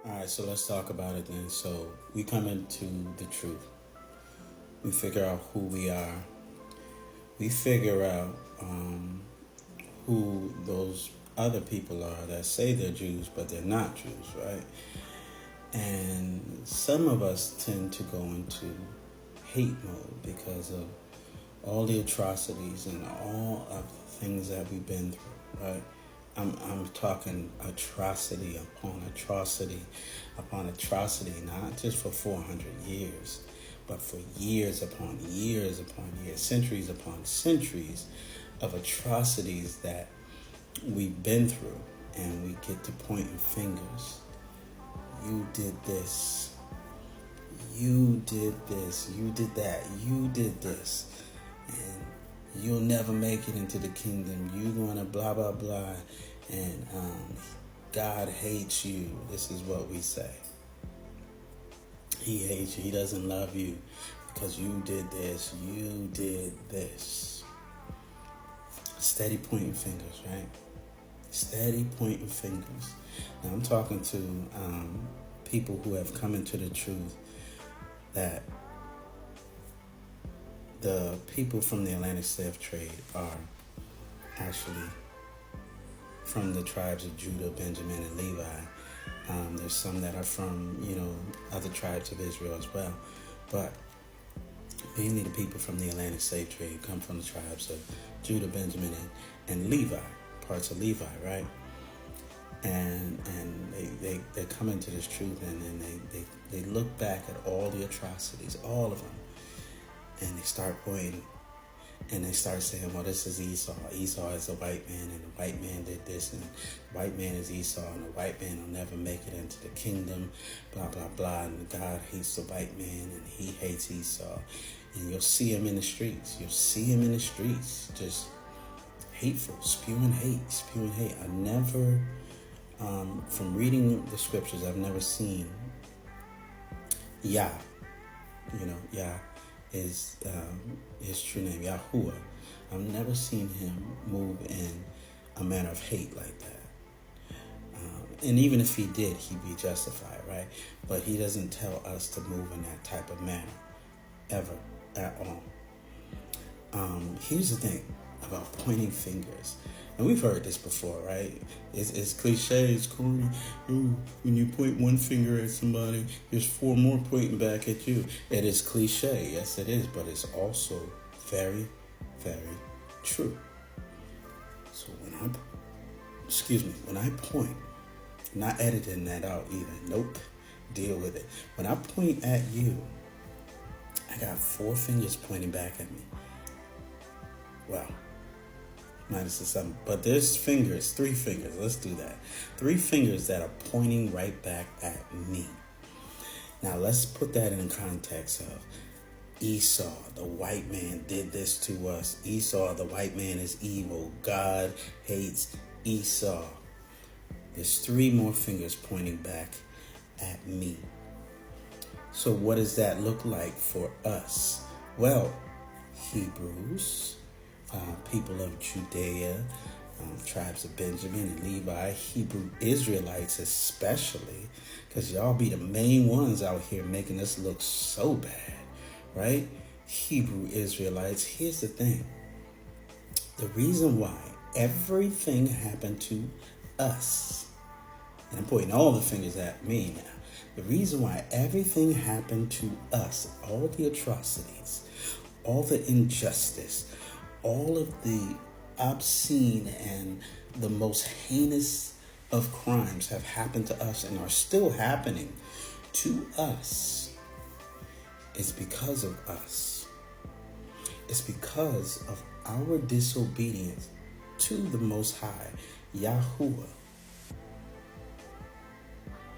All right, so let's talk about it then. So we come into the truth. We figure out who we are. We figure out who those other people are that say they're Jews, but they're not Jews, right? And some of us tend to go into hate mode because of all the atrocities and all of the things that we've been through, right? I'm talking atrocity upon atrocity upon atrocity, not just for 400 years, but for years upon years upon years, centuries upon centuries of atrocities that we've been through. And we get to pointing fingers. You did this. You did this. You did that. You did this. And you'll never make it into the kingdom. You're going to blah, blah, blah. And God hates you. This is what we say. He hates you. He doesn't love you because you did this. You did this. Steady pointing fingers, right? Steady pointing fingers. Now I'm talking to people who have come into the truth that the people from the Atlantic slave trade are actually from the tribes of Judah, Benjamin, and Levi. There's some that are from, other tribes of Israel as well. But mainly the people from the Atlantic slave trade come from the tribes of Judah, Benjamin, and Levi, parts of Levi, right? And they come into this truth, and they look back at all the atrocities, all of them, and they start pointing, and they start saying, well, this is Esau. Esau is a white man, and the white man did this, and the white man is Esau, and the white man will never make it into the kingdom, blah, blah, blah, and God hates the white man, and he hates Esau. And you'll see him in the streets. You'll see him in the streets, just hateful, spewing hate. I never, from reading the scriptures, I've never seen Yah. Yah is his true name, Yahuwah. I've never seen him move in a manner of hate like that. And even if he did, he'd be justified, right? But he doesn't tell us to move in that type of manner, ever, at all. Here's the thing about pointing fingers. And we've heard this before, right? It's cliche, it's corny. Ooh, when you point one finger at somebody, there's four more pointing back at you. It is cliche, yes it is, but it's also very, very true. So when I point, not editing that out either, nope, deal with it. When I point at you, I got four fingers pointing back at me. Well, minus the seven, but there's fingers, three fingers, let's do that. Three fingers that are pointing right back at me. Now let's put that in context of Esau, the white man did this to us. Esau, the white man, is evil. God hates Esau. There's three more fingers pointing back at me. So what does that look like for us? Well, Hebrews, people of Judea, tribes of Benjamin and Levi, Hebrew Israelites especially, because y'all be the main ones out here making us look so bad, right? Hebrew Israelites, here's the thing. The reason why everything happened to us, and I'm pointing all the fingers at me now, the reason why everything happened to us, all the atrocities, all the injustice, all of the obscene and the most heinous of crimes have happened to us and are still happening to us. It's because of us. It's because of our disobedience to the Most High, Yahuwah.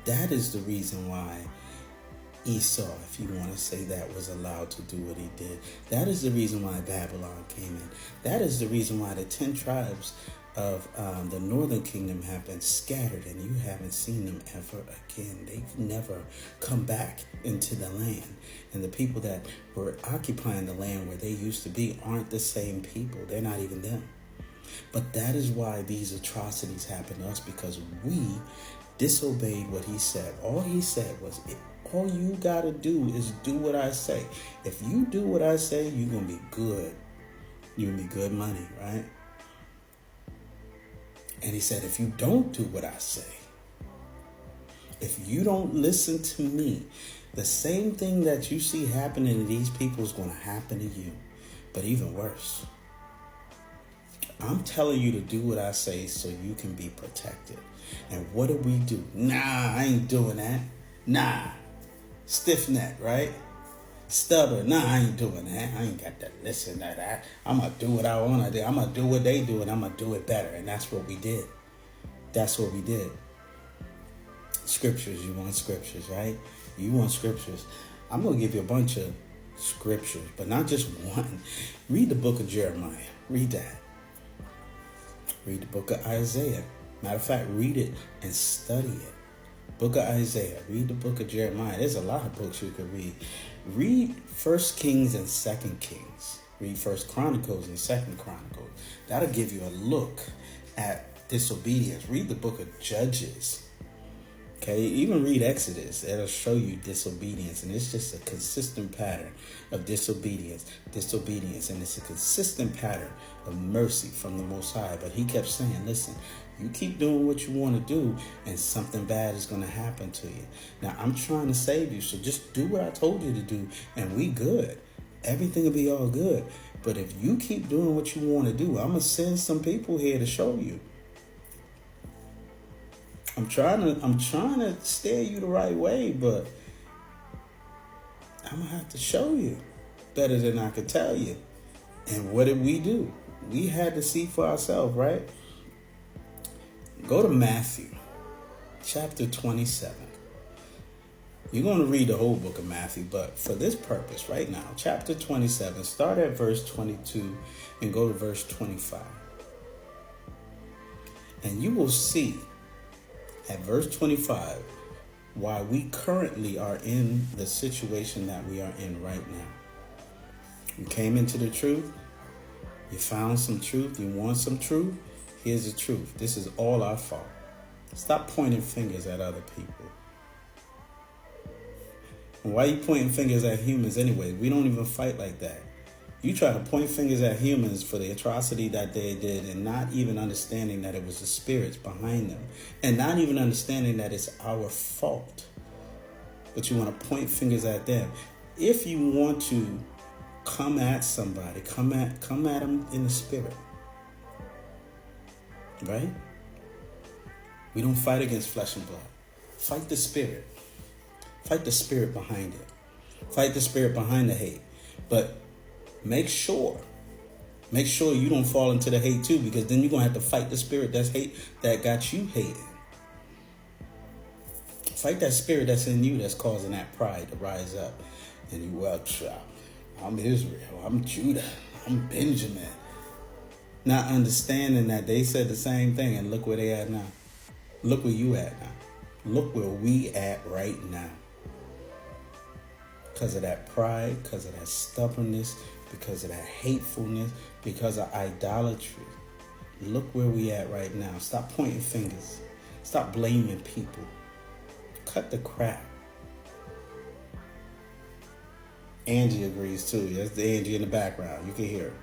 That is the reason why Esau, if you want to say that, was allowed to do what he did. That is the reason why Babylon came in. That is the reason why the 10 tribes of the northern kingdom have been scattered and you haven't seen them ever again. They've never come back into the land. And the people that were occupying the land where they used to be aren't the same people. They're not even them. But that is why these atrocities happen to us, because we disobeyed what he said. All he said was, all you got to do is do what I say. If you do what I say, you're going to be good. You're going to be good money, right? And he said, if you don't do what I say, if you don't listen to me, the same thing that you see happening to these people is going to happen to you, but even worse. I'm telling you to do what I say so you can be protected. And what do? Nah, I ain't doing that. Nah. Stiff neck, right? Stubborn. Nah, I ain't doing that. I ain't got to listen to that. I'm going to do what I want to do. I'm going to do what they do, and I'm going to do it better. And that's what we did. That's what we did. Scriptures. You want scriptures, right? You want scriptures. I'm going to give you a bunch of scriptures, but not just one. Read the book of Jeremiah. Read that. Read the book of Isaiah. Matter of fact, read it and study it. Book of Isaiah. Read the book of Jeremiah. There's a lot of books you could read. Read 1 Kings and 2 Kings. Read 1 Chronicles and 2 Chronicles. That'll give you a look at disobedience. Read the book of Judges. Okay, even read Exodus. It'll show you disobedience. And it's just a consistent pattern of disobedience. And it's a consistent pattern of mercy from the Most High. But he kept saying, listen, you keep doing what you want to do and something bad is going to happen to you. Now, I'm trying to save you. So just do what I told you to do and we good. Everything will be all good. But if you keep doing what you want to do, I'm going to send some people here to show you. I'm trying to steer you the right way, but I'm going to have to show you better than I could tell you. And what did we do? We had to see for ourselves, right? Go to Matthew chapter 27. You're going to read the whole book of Matthew, but for this purpose right now, chapter 27, start at verse 22 and go to verse 25. And you will see at verse 25 why we currently are in the situation that we are in right now. You came into the truth. You found some truth. You want some truth. Here's the truth. This is all our fault. Stop pointing fingers at other people. And why are you pointing fingers at humans anyway? We don't even fight like that. You try to point fingers at humans for the atrocity that they did and not even understanding that it was the spirits behind them and not even understanding that it's our fault. But you want to point fingers at them. If you want to come at somebody, come at them in the spirit. Right? We don't fight against flesh and blood. Fight the spirit. Fight the spirit behind it. Fight the spirit behind the hate. But make sure you don't fall into the hate too, because then you're going to have to fight the spirit that got you hating. Fight that spirit that's in you that's causing that pride to rise up. And you, well, I'm Israel, I'm Judah, I'm Benjamin. Not understanding that they said the same thing, and look where they at now. Look where you at now. Look where we at right now. Because of that pride, because of that stubbornness, because of that hatefulness, because of idolatry. Look where we at right now. Stop pointing fingers. Stop blaming people. Cut the crap. Angie agrees too. That's the Angie in the background. You can hear her.